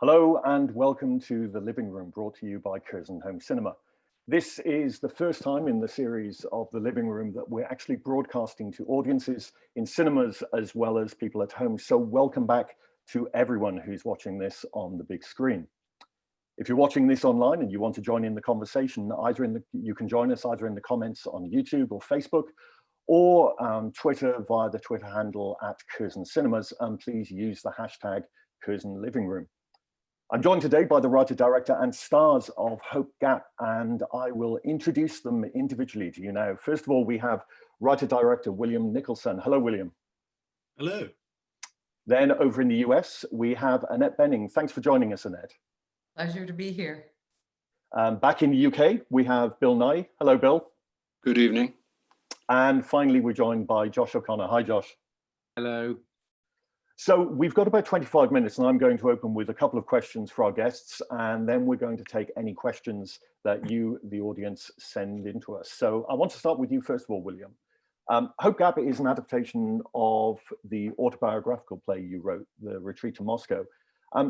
Hello and welcome to The Living Room, brought to you by Curzon Home Cinema. This is the first time in the series of The Living Room that we're actually broadcasting to audiences in cinemas as well as people at home. So welcome back to everyone who's watching this on the big screen. If you're watching this online and you want to join in the conversation, you can join us either in the comments on YouTube or Facebook, or Twitter via the Twitter handle @Curzon Cinemas, and please use the hashtag Curzon Living Room. I'm joined today by the writer, director and stars of Hope Gap, and I will introduce them individually to you now. First of all, we have writer, director William Nicholson. Hello, William. Hello. Then over in the US, we have Annette Bening. Thanks for joining us, Annette. Pleasure to be here. Back in the UK, we have Bill Nighy. Hello, Bill. Good evening. And finally, we're joined by Josh O'Connor. Hi, Josh. Hello. So we've got about 25 minutes and I'm going to open with a couple of questions for our guests, and then we're going to take any questions that you, the audience, send in to us. So I want to start with you first of all, William. Hope Gap is an adaptation of the autobiographical play you wrote, The Retreat to Moscow.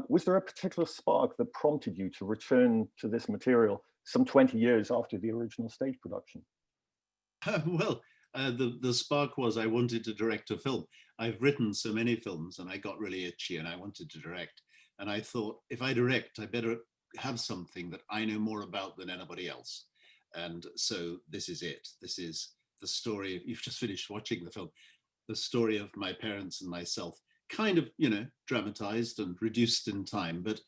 Was there a particular spark that prompted you to return to this material some 20 years after the original stage production? The spark was I wanted to direct a film. I've written so many films and I got really itchy and I wanted to direct. And I thought, if I direct, I better have something that I know more about than anybody else. And so this is it. This is the story. You've just finished watching the film. The story of my parents and myself, kind of, dramatized and reduced in time, but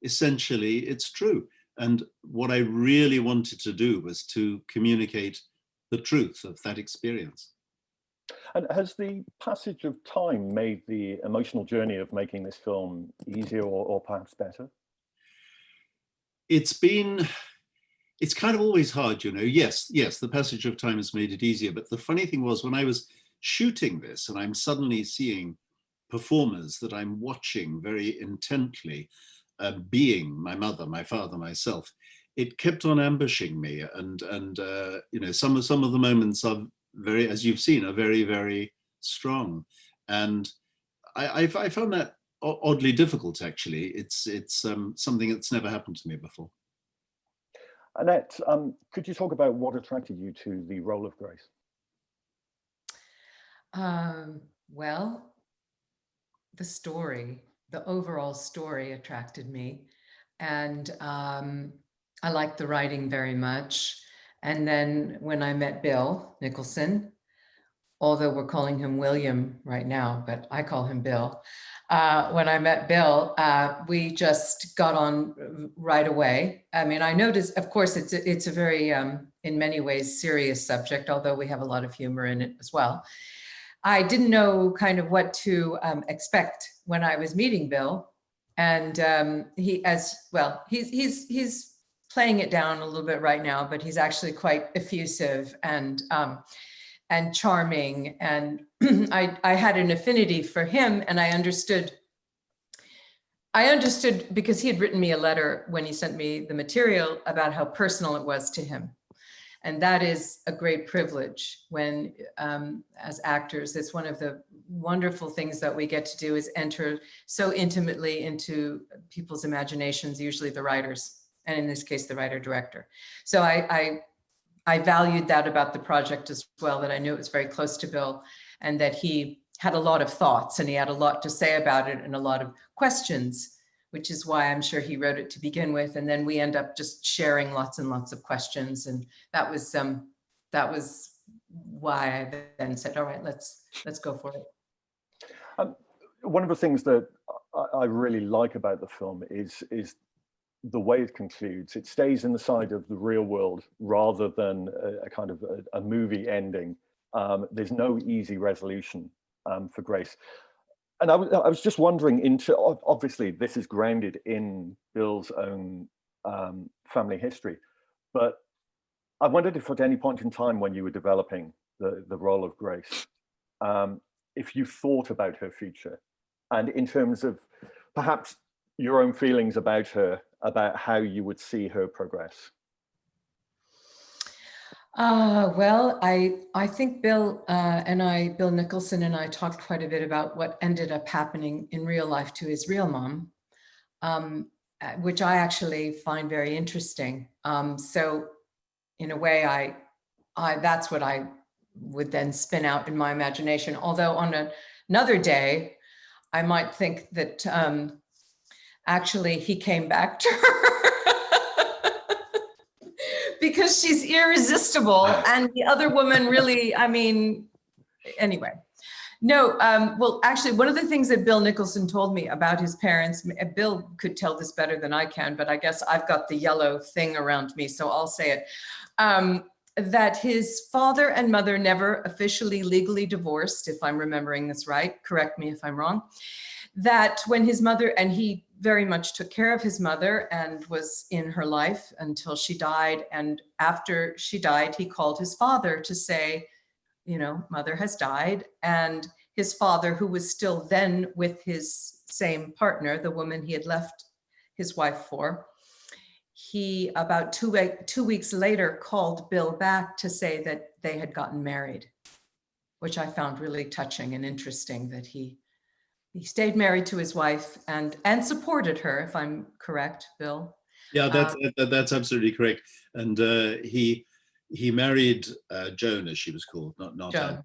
essentially it's true. And what I really wanted to do was to communicate the truth of that experience. And has the passage of time made the emotional journey of making this film easier or perhaps better? It's kind of always hard, Yes, the passage of time has made it easier. But the funny thing was, when I was shooting this and I'm suddenly seeing performers that I'm watching very intently, being my mother, my father, myself, it kept on ambushing me, and some of the moments are very, as you've seen, are very, very strong, and I found that oddly difficult. Actually, it's something that's never happened to me before. Annette, could you talk about what attracted you to the role of Grace? Well, the overall story attracted me, and I liked the writing very much. And then when I met Bill Nicholson, although we're calling him William right now, but I call him Bill. When I met Bill, we just got on right away. I mean, I noticed, of course, it's a very, in many ways, serious subject, although we have a lot of humor in it as well. I didn't know kind of what to expect when I was meeting Bill. And he's playing it down a little bit right now, but he's actually quite effusive and charming. And I had an affinity for him, and I understood because he had written me a letter when he sent me the material about how personal it was to him. And that is a great privilege when, as actors, it's one of the wonderful things that we get to do is enter so intimately into people's imaginations, usually the writers, and in this case, the writer-director. So I valued that about the project as well, that I knew it was very close to Bill and that he had a lot of thoughts and he had a lot to say about it and a lot of questions, which is why I'm sure he wrote it to begin with. And then we end up just sharing lots and lots of questions. And that was why I then said, all right, let's go for it. One of the things that I really like about the film is the way it concludes. It stays in the side of the real world rather than a kind of a movie ending. There's no easy resolution for Grace. And I was just wondering, obviously this is grounded in Bill's own family history, but I wondered if at any point in time when you were developing the role of Grace, if you thought about her future, and in terms of perhaps your own feelings about her, about how you would see her progress. Well, I think Bill Nicholson and I talked quite a bit about what ended up happening in real life to his real mom. which I actually find very interesting. So in a way, I that's what I would then spin out in my imagination. Although on another day, I might think that actually he came back to her because she's irresistible, and the other woman really, I mean, anyway. No, well, actually, one of the things that Bill Nicholson told me about his parents, Bill could tell this better than I can, but I guess I've got the yellow thing around me, so I'll say it, that his father and mother never officially legally divorced, if I'm remembering this right, correct me if I'm wrong, that when his mother, and he very much took care of his mother and was in her life until she died, and after she died, he called his father to say, you know, mother has died. And his father, who was still then with his same partner, the woman he had left his wife for, he about two weeks later called Bill back to say that they had gotten married, which I found really touching and interesting, that he stayed married to his wife and supported her, if I'm correct, Bill. Yeah, that's absolutely correct. And he married Joan, as she was called, not Joan.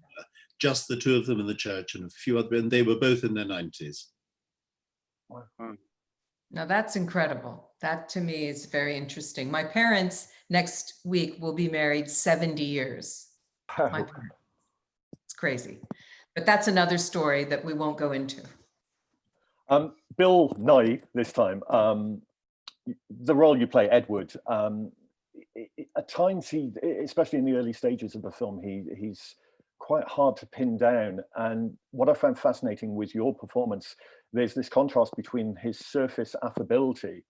just the two of them in the church, and a few other, and they were both in their 90s. Now that's incredible. That to me is very interesting. My parents next week will be married 70 years. My parents. It's crazy. But that's another story that we won't go into. Bill Nighy, this time, the role you play, Edward, at times he, especially in the early stages of the film, he's quite hard to pin down. And what I found fascinating with your performance, there's this contrast between his surface affability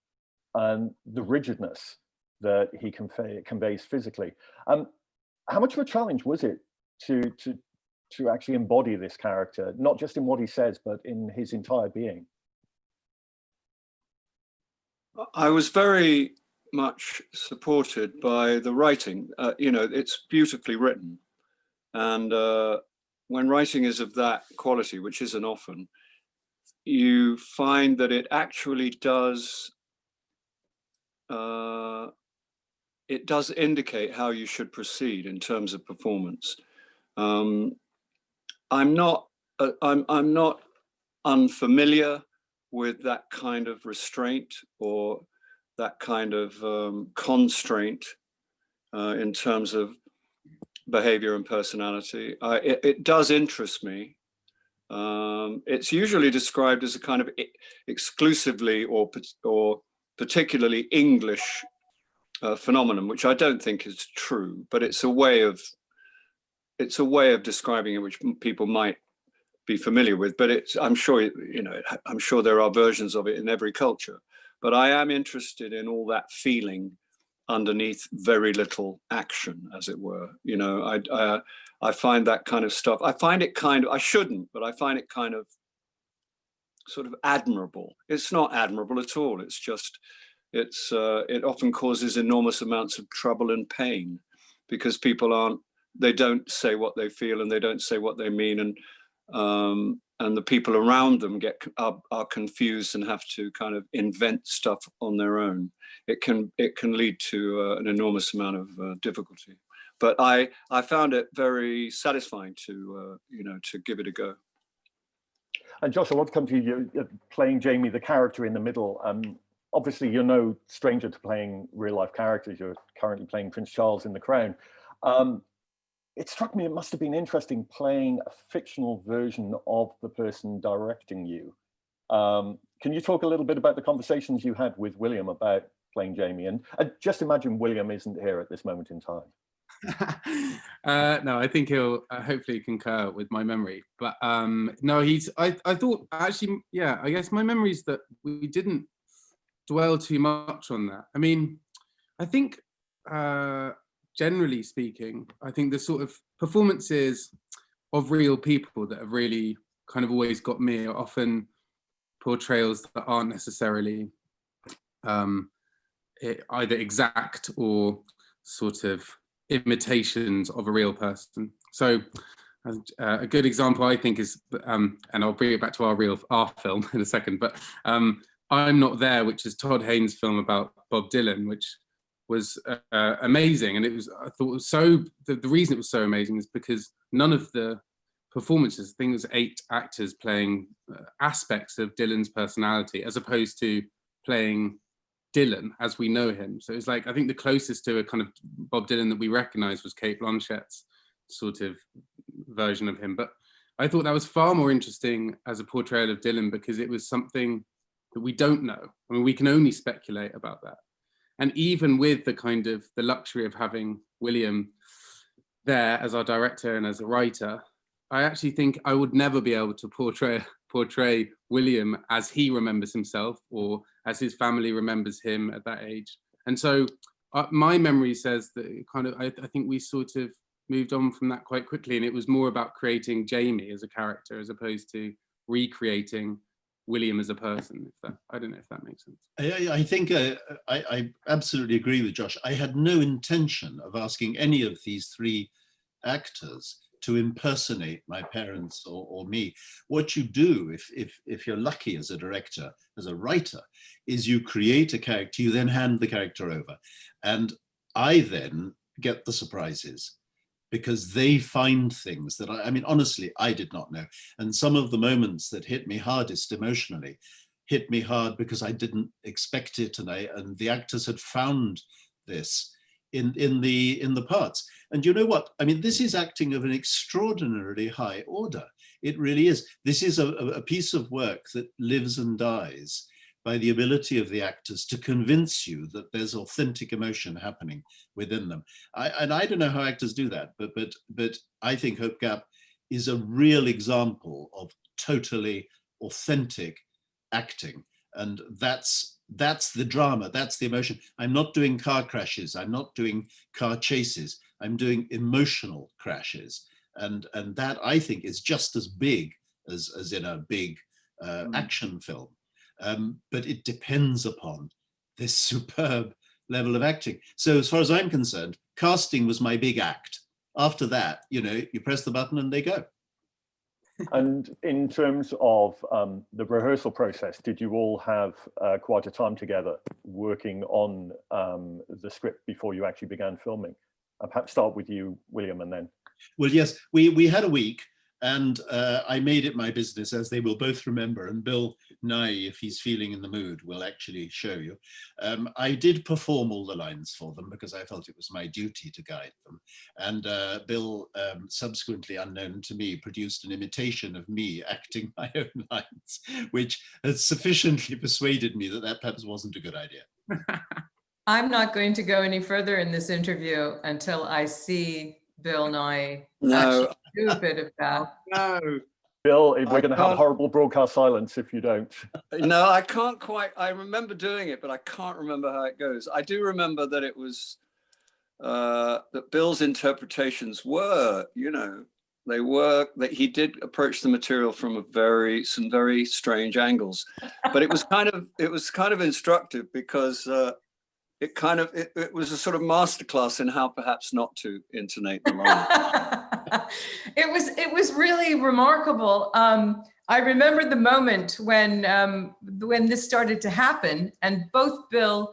and the rigidness that he conveys physically. How much of a challenge was it to actually embody this character, not just in what he says, but in his entire being? I was very much supported by the writing. You know, it's beautifully written. And when writing is of that quality, which isn't often, you find that it actually does, it does indicate how you should proceed in terms of performance. I'm not unfamiliar with that kind of restraint or that kind of constraint in terms of behavior and personality. It does interest me. It's usually described as a kind of exclusively or particularly English phenomenon, which I don't think is true, but it's a way of describing it which people might be familiar with. But I'm sure, you know, I'm sure there are versions of it in every culture. But I am interested in all that feeling underneath very little action, as it were. You know, I find that kind of stuff, I find it kind of, I shouldn't, but I find it kind of sort of admirable. It's not admirable at all. It's just, it often causes enormous amounts of trouble and pain because people they don't say what they feel and they don't say what they mean. And the people around them are confused and have to kind of invent stuff on their own. It can lead to an enormous amount of difficulty. But I found it very satisfying to you know, to give it a go. And Josh, I want to come to you. You're playing Jamie, the character in the middle. Obviously, you're no stranger to playing real life characters. You're currently playing Prince Charles in The Crown. It struck me it must have been interesting playing a fictional version of the person directing you. Can you talk a little bit about the conversations you had with William about playing Jamie? And just imagine William isn't here at this moment in time. No, I think he'll hopefully concur with my memory. But no, I thought actually, yeah, I guess my memory is that we didn't dwell too much on that. I mean, I think generally speaking, I think the sort of performances of real people that have really kind of always got me are often portrayals that aren't necessarily either exact or sort of imitations of a real person. So a good example I think is, and I'll bring it back to our film in a second, but I'm Not There, which is Todd Haynes' film about Bob Dylan, which was amazing. And it was, I thought, it was so, the reason it was so amazing is because none of the performances, I think it was 8 actors playing aspects of Dylan's personality, as opposed to playing Dylan as we know him. So it's like, I think the closest to a kind of Bob Dylan that we recognize was Cate Blanchett's sort of version of him. But I thought that was far more interesting as a portrayal of Dylan, because it was something that we don't know. I mean, we can only speculate about that. And even with the kind of the luxury of having William there as our director and as a writer, I actually think I would never be able to portray William as he remembers himself or as his family remembers him at that age. And so my memory says that kind of, I think we sort of moved on from that quite quickly, and it was more about creating Jamie as a character as opposed to recreating William as a person. If that, I don't know if that makes sense. I think I absolutely agree with Josh. I had no intention of asking any of these 3 actors to impersonate my parents or me. What you do, if you're lucky as a director, as a writer, is you create a character, you then hand the character over. And I then get the surprises, because they find things that I mean, honestly, I did not know. And some of the moments that hit me hardest emotionally hit me hard because I didn't expect it, and the actors had found this in the parts. And you know what? I mean, this is acting of an extraordinarily high order. It really is. This is a piece of work that lives and dies by the ability of the actors to convince you that there's authentic emotion happening within them. And I don't know how actors do that, but I think Hope Gap is a real example of totally authentic acting. And that's the drama, that's the emotion. I'm not doing car crashes, I'm not doing car chases, I'm doing emotional crashes. And that, I think, is just as big as in a big action film. But it depends upon this superb level of acting. So as far as I'm concerned, casting was my big act. After that, you know, you press the button and they go. And in terms of the rehearsal process, did you all have quite a time together working on the script before you actually began filming? Perhaps start with you, William, and then. Well, yes, we had a week, and I made it my business, as they will both remember, and Bill Nighy, if he's feeling in the mood, will actually show you. I did perform all the lines for them because I felt it was my duty to guide them. And Bill, subsequently unknown to me, produced an imitation of me acting my own lines, which has sufficiently persuaded me that that perhaps wasn't a good idea. I'm not going to go any further in this interview until I see Bill Nighy No. do a bit of that. No. Bill, we're going to have horrible broadcast silence if you don't. No, I can't quite. I remember doing it, but I can't remember how it goes. I do remember that it was that Bill's interpretations were, you know, they were that he did approach the material from some very strange angles, but it was kind of instructive because it was a sort of masterclass in how perhaps not to intonate the line. It was really remarkable. I remember the moment when this started to happen, and both Bill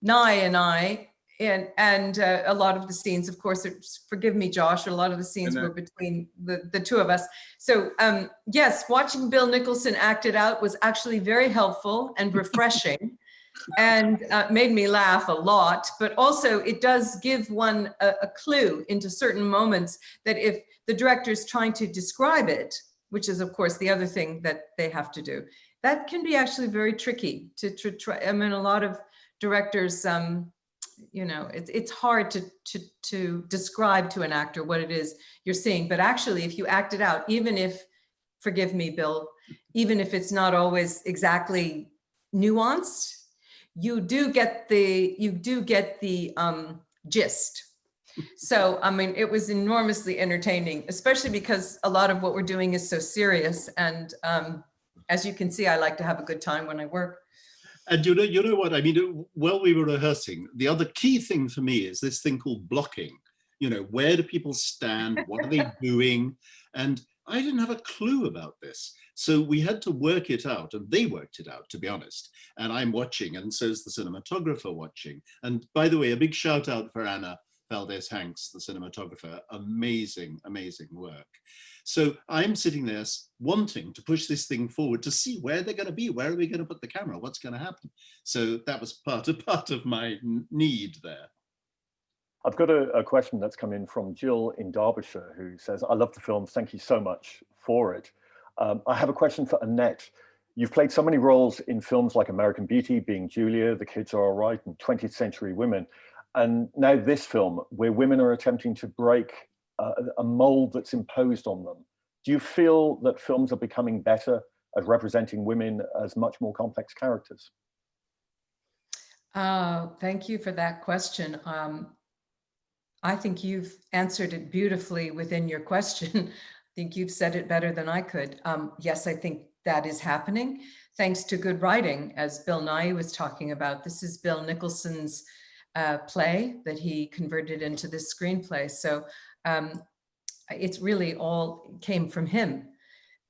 Nighy and I, and a lot of the scenes, of course, forgive me, Josh, a lot of the scenes were between the two of us. So yes, watching Bill Nicholson act it out was actually very helpful and refreshing. And made me laugh a lot, but also it does give one a clue into certain moments that if the director is trying to describe it, which is of course the other thing that they have to do, that can be actually very tricky to try. I mean, a lot of directors, you know, it's hard to describe to an actor what it is you're seeing, but actually if you act it out, even if, forgive me, Bill, even if it's not always exactly nuanced, you do get the gist. So, I mean, it was enormously entertaining, especially because a lot of what we're doing is so serious. And as you can see, I like to have a good time when I work. And you know what, I mean, while we were rehearsing, the other key thing for me is this thing called blocking. You know, where do people stand? What are they doing? And I didn't have a clue about this. So we had to work it out, and they worked it out, to be honest. And I'm watching, and so is the cinematographer watching. And by the way, a big shout out for Anna Valdez-Hanks, the cinematographer. Amazing, amazing work. So I'm sitting there wanting to push this thing forward to see where they're going to be. Where are we going to put the camera? What's going to happen? So that was part of my need there. I've got a question that's come in from Jill in Derbyshire, who says, I love the film. Thank you so much for it. I have a question for Annette. You've played so many roles in films like American Beauty, Being Julia, The Kids Are All Right, and 20th Century Women. And now this film, where women are attempting to break a mold that's imposed on them. Do you feel that films are becoming better at representing women as much more complex characters? Thank you for that question. I think you've answered it beautifully within your question. I think you've said it better than I could. Yes, I think that is happening thanks to good writing, as Bill Nighy was talking about. This is Bill Nicholson's play that he converted into this screenplay. So it's really all came from him.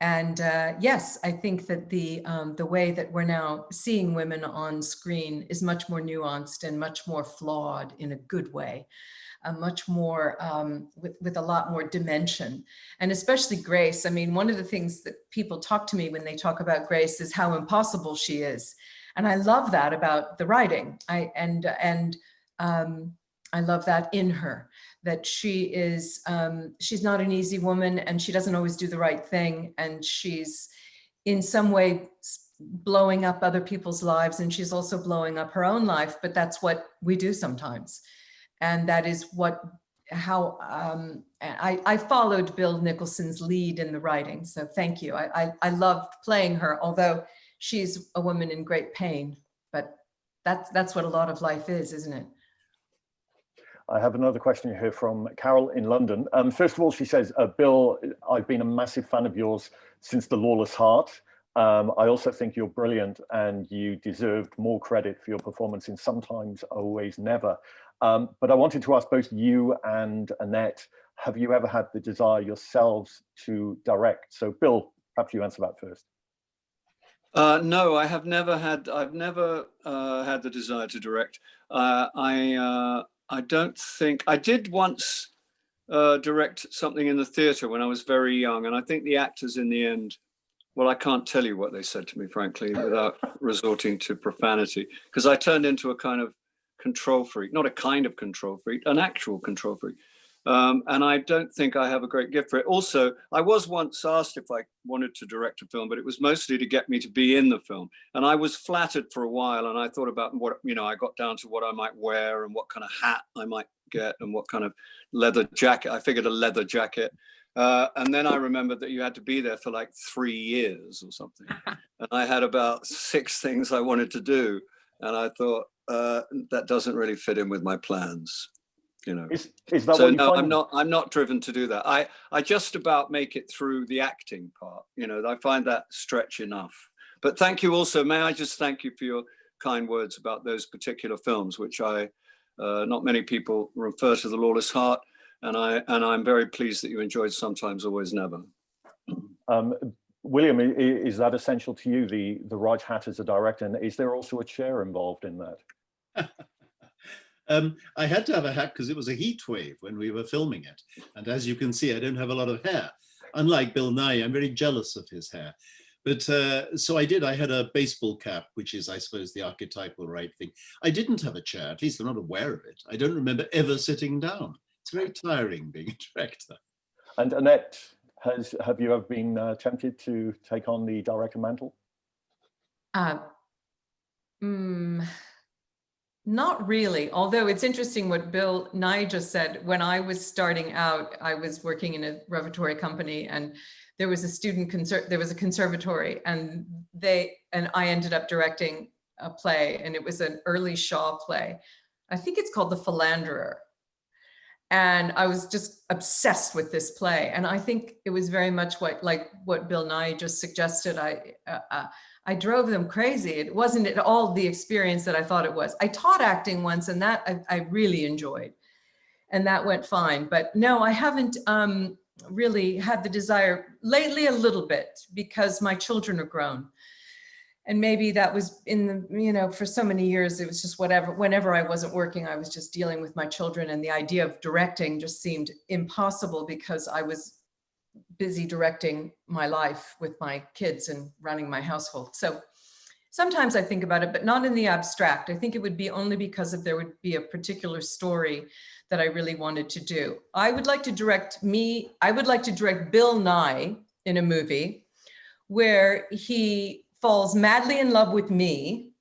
And yes, I think that the way that we're now seeing women on screen is much more nuanced and much more flawed in a good way. Much more with a lot more dimension, and especially Grace. I mean, one of the things that people talk to me when they talk about Grace is how impossible she is, and I love that about the writing. I love that in her, that she is she's not an easy woman, and she doesn't always do the right thing, and she's in some way blowing up other people's lives, and she's also blowing up her own life. But that's what we do sometimes. And that is how I followed Bill Nicholson's lead in the writing. So thank you. I loved playing her, although she's a woman in great pain. But that's what a lot of life is, isn't it? I have another question here from Carol in London. First of all, she says, Bill, I've been a massive fan of yours since The Lawless Heart. I also think you're brilliant, and you deserved more credit for your performance in Sometimes, Always, Never. But I wanted to ask both you and Annette, have you ever had the desire yourselves to direct? So Bill, perhaps you answer that first. No, I have never had, I've never had the desire to direct. I don't think, I did once direct something in the theatre when I was very young, and I think the actors in the end, well, I can't tell you what they said to me, frankly, without resorting to profanity, because I turned into a kind of control freak, not a kind of control freak, an actual control freak. And I don't think I have a great gift for it. Also, I was once asked if I wanted to direct a film, but it was mostly to get me to be in the film. And I was flattered for a while, and I thought about what, I got down to what I might wear and what kind of hat I might get and what kind of leather jacket. I figured a leather jacket. And then I remembered that you had to be there for like 3 years or something. And I had about 6 things I wanted to do. And I thought, that doesn't really fit in with my plans, Is that so what you no, find? I'm not driven to do that. I just about make it through the acting part. I find that stretch enough. But thank you also. May I just thank you for your kind words about those particular films, which not many people refer to The Lawless Heart, and I'm very pleased that you enjoyed Sometimes, Always, Never. William, is that essential to you, the right hat as a director? And is there also a chair involved in that? I had to have a hat because it was a heat wave when we were filming it. And as you can see, I don't have a lot of hair. Unlike Bill Nighy, I'm very jealous of his hair. But so I did. I had a baseball cap, which is, I suppose, the archetypal right thing. I didn't have a chair, at least I'm not aware of it. I don't remember ever sitting down. It's very tiring being a director. And Annette, have you ever been tempted to take on the director mantle? Not really, although it's interesting what Bill Nighy just said. When I was starting out, I was working in a repertory company, and there was a conservatory, and I ended up directing a play, and it was an early Shaw play. I think it's called The Philanderer. And I was just obsessed with this play. And I think it was very much like what Bill Nighy just suggested. I drove them crazy. It wasn't at all the experience that I thought it was. I taught acting once, and that I really enjoyed. And that went fine. But no, I haven't. really had the desire lately a little bit, because my children are grown. And maybe that was in the, for so many years, it was just whatever, whenever I wasn't working, I was just dealing with my children, and the idea of directing just seemed impossible because I was busy directing my life with my kids and running my household. So sometimes I think about it, but not in the abstract. I think it would be only because there would be a particular story that I really wanted to do. I would like to direct Bill Nighy in a movie where he falls madly in love with me.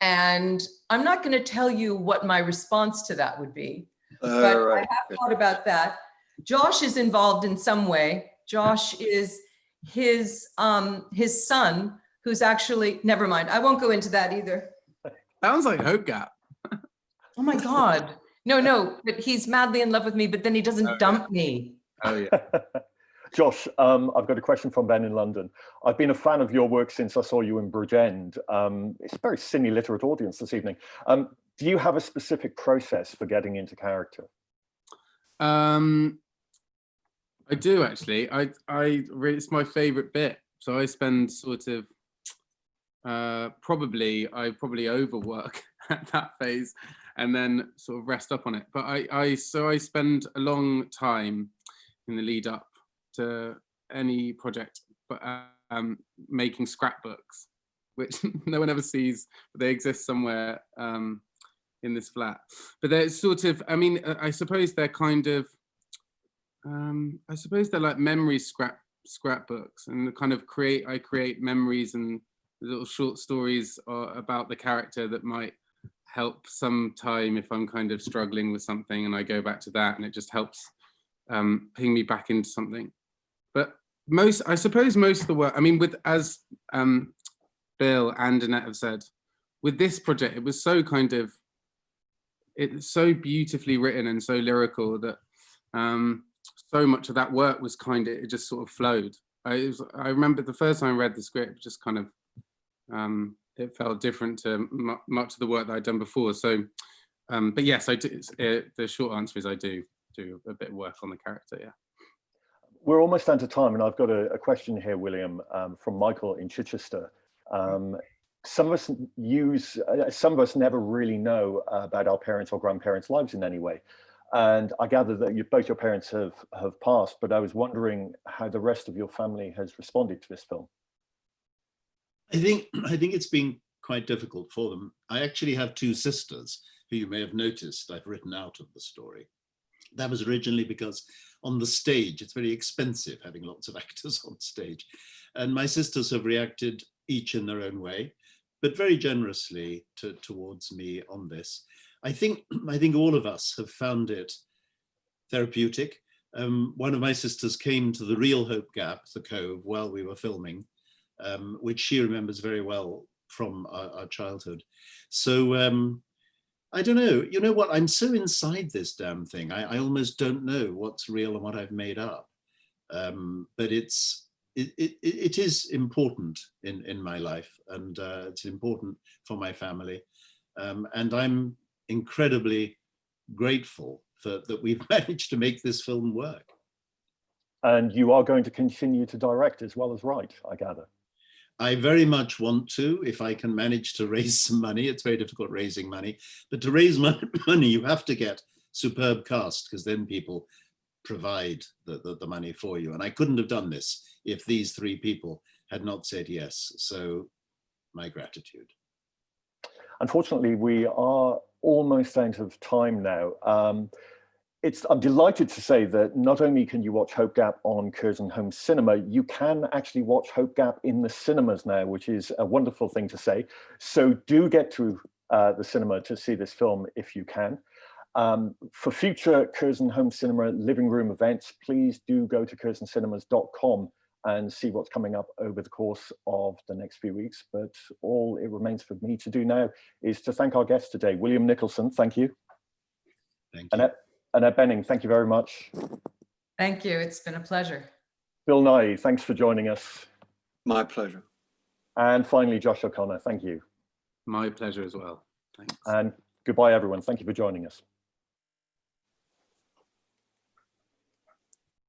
And I'm not going to tell you what my response to that would be, but right. I have thought about that. Josh is involved in some way. Josh is his son, who's actually, never mind. I won't go into that either. Sounds like Hope Gap. Oh my God. No, but he's madly in love with me, but then he doesn't dump me. Oh yeah. Josh, I've got a question from Ben in London. I've been a fan of your work since I saw you in Bridgend. It's a very semi-literate audience this evening. Do you have a specific process for getting into character? I do actually. It's my favorite bit. So I spend sort of I probably overwork at that phase and then sort of rest up on it. But I spend a long time in the lead up to any project, but making scrapbooks, which no one ever sees, but they exist somewhere in this flat. But they're sort of, I suppose they're kind of, I suppose they're like memory scrapbooks, and kind of I create memories and little short stories about the character that might help sometime if I'm kind of struggling with something, and I go back to that, and it just helps ping me back into something. But I suppose most of the work, as Bill and Annette have said, with this project, it was so it's so beautifully written and so lyrical that so much of that work was it just sort of flowed. I remember the first time I read the script, just kind of, it felt different to much of the work that I'd done before. So, but yes, I do. The short answer is I do a bit of work on the character, yeah. We're almost out of time, and I've got a question here, William, from Michael in Chichester. Some of us never really know about our parents' or grandparents' lives in any way. And I gather that both your parents have passed, but I was wondering how the rest of your family has responded to this film. I think it's been quite difficult for them. I actually have two sisters who you may have noticed I've written out of the story. That was originally because on the stage, it's very expensive having lots of actors on stage. And my sisters have reacted each in their own way, but very generously towards me on this. I think all of us have found it therapeutic. One of my sisters came to the real Hope Gap, the Cove, while we were filming, which she remembers very well from our childhood. So I don't know, you know what, I'm so inside this damn thing, I almost don't know what's real and what I've made up. But it is important in my life, and it's important for my family. And I'm incredibly grateful that we've managed to make this film work. And you are going to continue to direct as well as write, I gather. I very much want to, if I can manage to raise some money. It's very difficult raising money, but to raise money, you have to get superb cast, because then people provide the money for you. And I couldn't have done this if these three people had not said yes. So my gratitude. Unfortunately, we are almost out of time now. I'm delighted to say that not only can you watch Hope Gap on Curzon Home Cinema, you can actually watch Hope Gap in the cinemas now, which is a wonderful thing to say. So do get to the cinema to see this film if you can. For future Curzon Home Cinema living room events, please do go to curzoncinemas.com and see what's coming up over the course of the next few weeks. But all it remains for me to do now is to thank our guests today. William Nicholson, thank you. Thank you. Annette Bening, thank you very much. Thank you, it's been a pleasure. Bill Nighy, thanks for joining us. My pleasure. And finally, Josh O'Connor, thank you. My pleasure as well, thanks. And goodbye, everyone. Thank you for joining us.